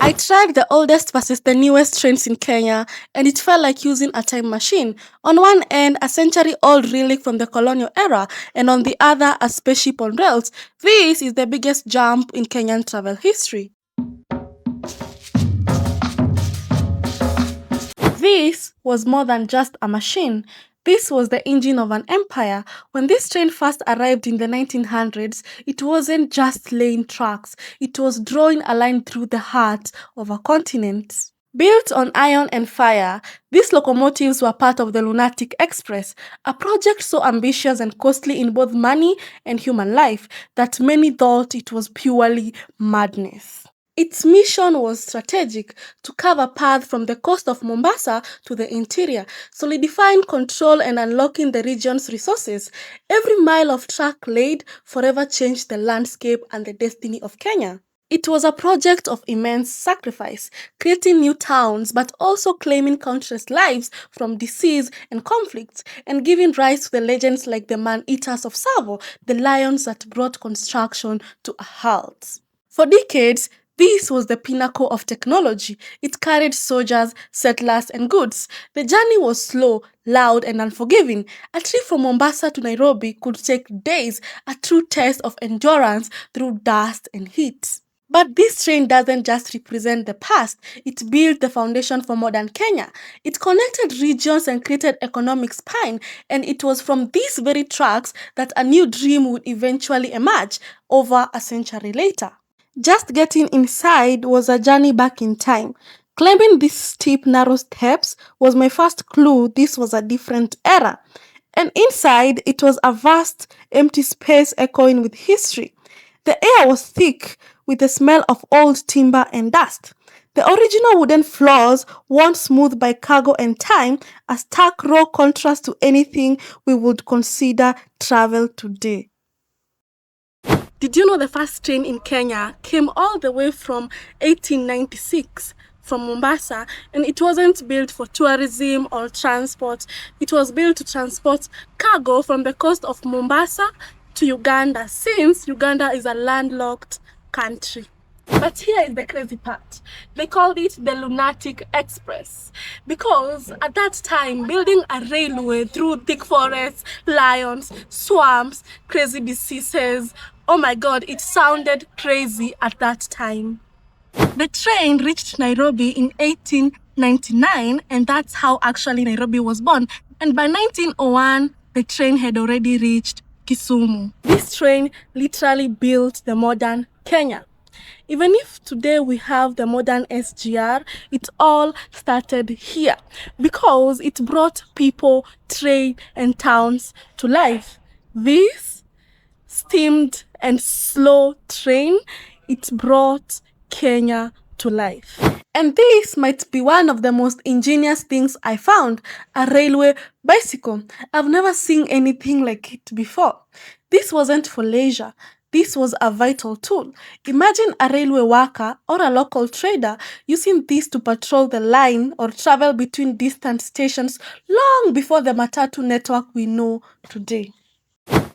I tried the oldest versus the newest trains in Kenya, and it felt like using a time machine. On one end, a century-old relic from the colonial era, and on the other, a spaceship on rails. This is the biggest jump in Kenyan travel history. This was more than just a machine. This was the engine of an empire. When this train first arrived in the 1900s, it wasn't just laying tracks, it was drawing a line through the heart of a continent. Built on iron and fire, these locomotives were part of the Lunatic Express, a project so ambitious and costly in both money and human life that many thought it was purely madness. Its mission was strategic to carve a path from the coast of Mombasa to the interior, solidifying control and unlocking the region's resources. Every mile of track laid forever changed the landscape and the destiny of Kenya. It was a project of immense sacrifice, creating new towns but also claiming countless lives from disease and conflicts, and giving rise to the legends like the man-eaters of Savo, the lions that brought construction to a halt. For decades, this was the pinnacle of technology. It carried soldiers, settlers, and goods. The journey was slow, loud, and unforgiving. A trip from Mombasa to Nairobi could take days, a true test of endurance through dust and heat. But this train doesn't just represent the past, it built the foundation for modern Kenya. It connected regions and created economic spine, and it was from these very tracks that a new dream would eventually emerge over a century later. Just getting inside was a journey back in time. Climbing these steep, narrow steps was my first clue this was a different era. And inside, it was a vast, empty space echoing with history. The air was thick with the smell of old timber and dust. The original wooden floors, worn smooth by cargo and time, a stark raw contrast to anything we would consider travel today. Did you know the first train in Kenya came all the way from 1896 from Mombasa, and it wasn't built for tourism or transport. It was built to transport cargo from the coast of Mombasa to Uganda, since Uganda is a landlocked country. But here is the crazy part. They called it the Lunatic Express because at that time, building a railway through thick forests, lions, swamps, crazy diseases, oh my god, it sounded crazy at that time. The train reached Nairobi in 1899, and that's how actually Nairobi was born. And by 1901, the train had already reached Kisumu. This train literally built the modern Kenya. Even if today we have the modern SGR, it all started here because it brought people, trade, and towns to life. This steamed and slow train, it brought Kenya to life. And this might be one of the most ingenious things I found, a railway bicycle. I've never seen anything like it before. This wasn't for leisure. This was a vital tool. Imagine a railway worker or a local trader using this to patrol the line or travel between distant stations long before the matatu network we know today.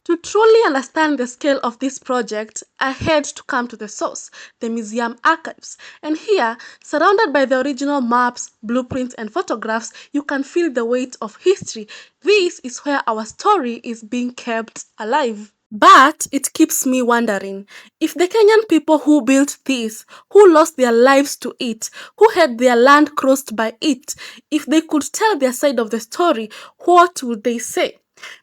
To truly understand the scale of this project, I had to come to the source, the museum archives. And here, surrounded by the original maps, blueprints, and photographs, you can feel the weight of history. This is where our story is being kept alive. But it keeps me wondering, if the Kenyan people who built this, who lost their lives to it, who had their land crossed by it, if they could tell their side of the story, what would they say?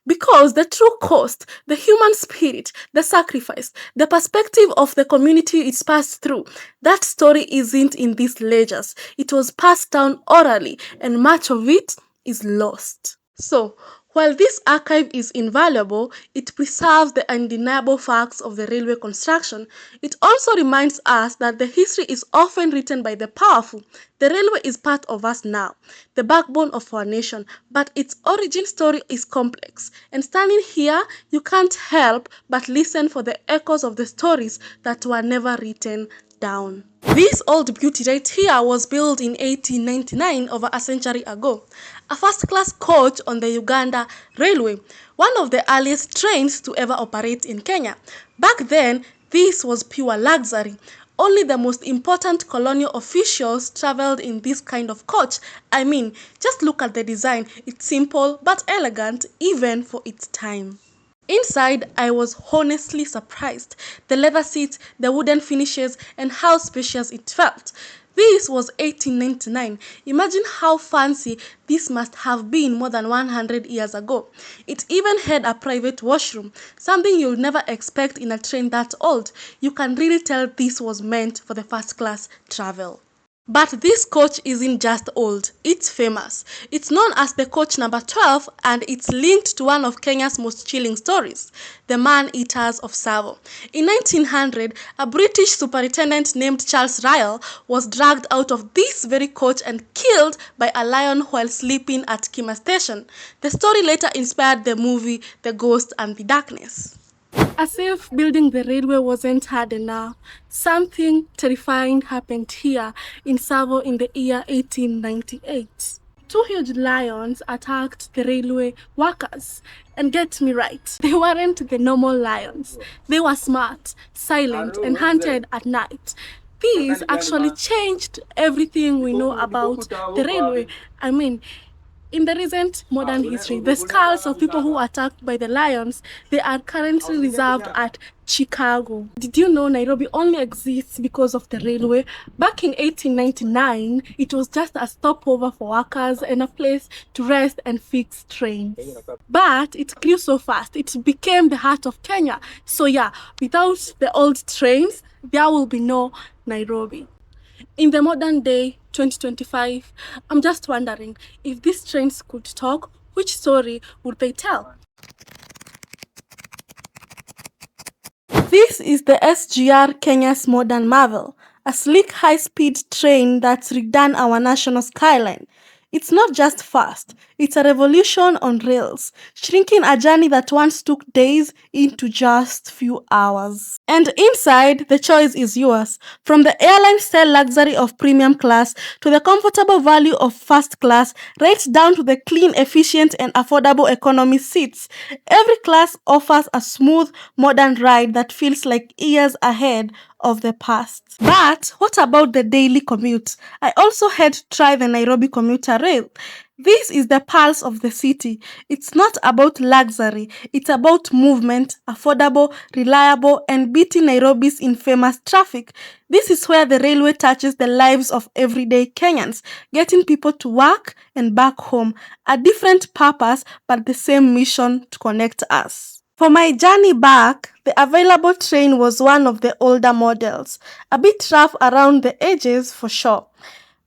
Because the true cost, the human spirit, the sacrifice, the perspective of the community it's passed through, that story isn't in these ledgers. It was passed down orally, and much of it is lost. So, while this archive is invaluable, it preserves the undeniable facts of the railway construction. It also reminds us that the history is often written by the powerful. The railway is part of us now, the backbone of our nation, but its origin story is complex. And standing here, you can't help but listen for the echoes of the stories that were never written down. This old beauty right here was built in 1899, over a century ago. A first-class coach on the Uganda Railway, one of the earliest trains to ever operate in Kenya. Back then, this was pure luxury. Only the most important colonial officials traveled in this kind of coach. I mean, just look at the design. It's simple but elegant even for its time. Inside, I was honestly surprised. The leather seats, the wooden finishes, and how spacious it felt. This was 1899. Imagine how fancy this must have been more than 100 years ago. It even had a private washroom, something you'll never expect in a train that old. You can really tell this was meant for the first class travel. But this coach isn't just old, it's famous. It's known as the coach number 12 and it's linked to one of Kenya's most chilling stories, the man-eaters of Savo. In 1900, a British superintendent named Charles Ryle was dragged out of this very coach and killed by a lion while sleeping at Kima Station. The story later inspired the movie The Ghost and the Darkness. As if building the railway wasn't hard enough, something terrifying happened here in Savo in the year 1898. Two huge lions attacked the railway workers. And get me right, they weren't the normal lions. They were smart, silent, and hunted at night. These actually changed everything we know about the railway. I mean, in the recent modern history, the skulls of people who were attacked by the lions, they are currently reserved at Chicago. Did you know Nairobi only exists because of the railway? Back in 1899, it was just a stopover for workers and a place to rest and fix trains. But it grew so fast, it became the heart of Kenya. So yeah, without the old trains, there will be no Nairobi. In the modern day, 2025, I'm just wondering, if these trains could talk, which story would they tell? This is the SGR Kenya's modern marvel, a sleek high-speed train that's redone our national skyline. It's not just fast, it's a revolution on rails, shrinking a journey that once took days into just few hours. And inside, the choice is yours. From the airline-style luxury of premium class to the comfortable value of first class, right down to the clean, efficient, and affordable economy seats. Every class offers a smooth, modern ride that feels like years ahead of the past. But what about the daily commute? I also had to try the Nairobi commuter rail. This is the pulse of the city. It's not about luxury, it's about movement, affordable, reliable, and beating Nairobi's infamous traffic. This is where the railway touches the lives of everyday Kenyans, getting people to work and back home. A different purpose, but the same mission to connect us. For my journey back, the available train was one of the older models, a bit rough around the edges for sure.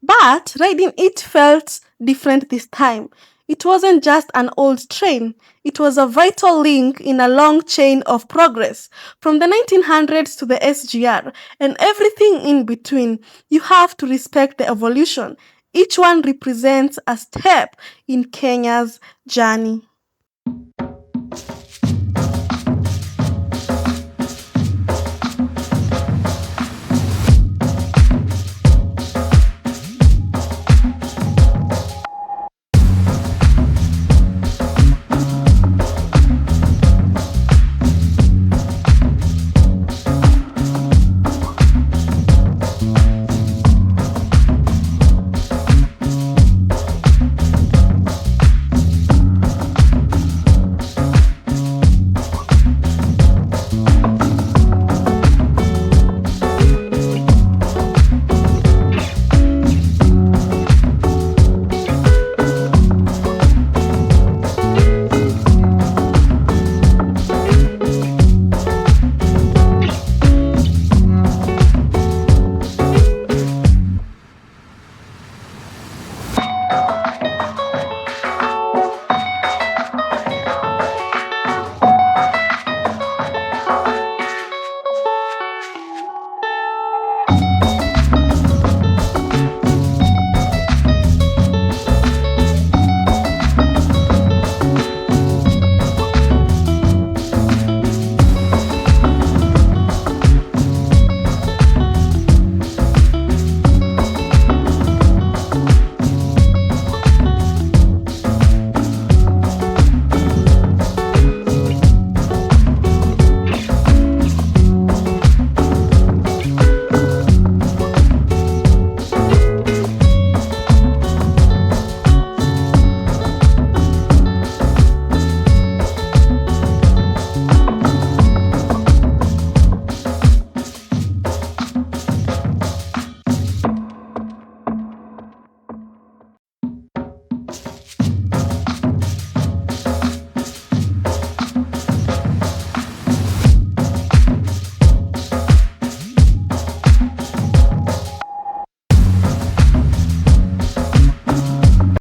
But riding it felt different this time. It wasn't just an old train, it was a vital link in a long chain of progress. From the 1900s to the SGR and everything in between, you have to respect the evolution. Each one represents a step in Kenya's journey.